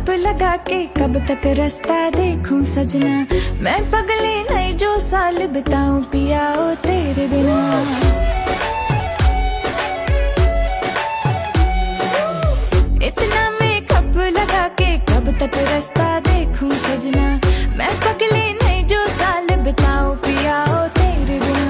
कब लगा के कब तक रास्ता देखूं सजना, मैं पगली नहीं जो साल बिताऊं पिया ओ तेरे बिना। इतना मेकअप लगा के कब तक रास्ता देखूं सजना, मैं पगली नहीं जो साल बिताऊं पिया ओ तेरे बिना।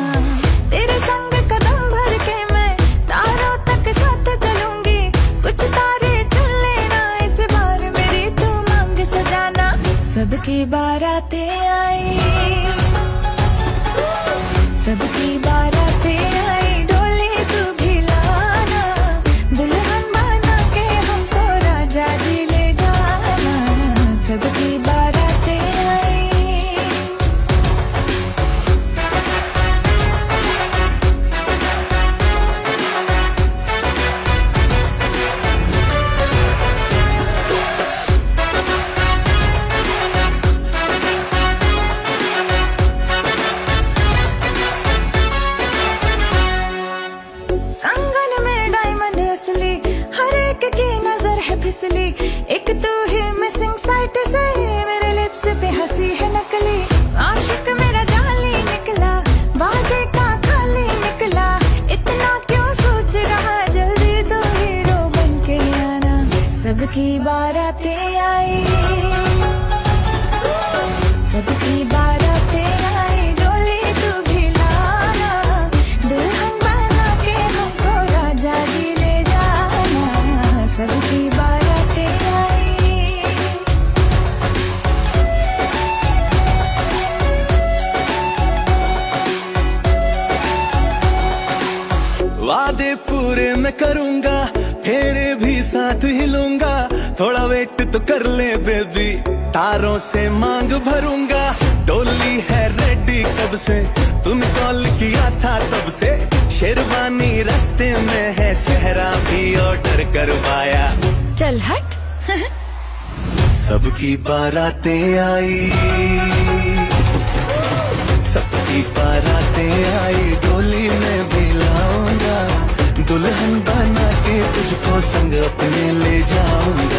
तेरे संग कदम भर के मैं तारों तक साथ चलूंगी, कुछ तारे चुन लेना इस बार मेरी तू मांग सजाना। सबकी बारातें आई, सबकी बारातें आई, डोली तू भी लाना, दुल्हन बना के हमको राजा जी ले जाना। सबकी बारातें आई। कंगन में डायमंड असली, हर एक की नजर है फिसली, एक तू ही मिसिंग साइट से मेरे लिप्स पे हंसी है नकली। आशिक मेरा जाली निकला, वादे का खाली निकला, इतना क्यों सोच रहा, जल्दी तो हीरो बन के आना। सबकी बारातें आई, सबकी बारातें आई, डोली तू भी लाना, दुल्हन बना के हमको राजा जी ले जाना। सबकी बारातें आई। वादे पूरे मैं करूंगा, फेरे भी साथ ही लूंगा, थोड़ा वेट तो कर ले बेबी, तारों से मांग भरूंगा। डोली है रेडी कब से, तुम कॉल किया था तब से, शेरवानी रास्ते में है, सेहरा भी ऑर्डर करवाया। चल हट। सबकी बारातें आई, सबकी बारातें आई, डोली में भी लाऊंगा, दुल्हन बना के तुझको संग अपने ले जाऊंगा।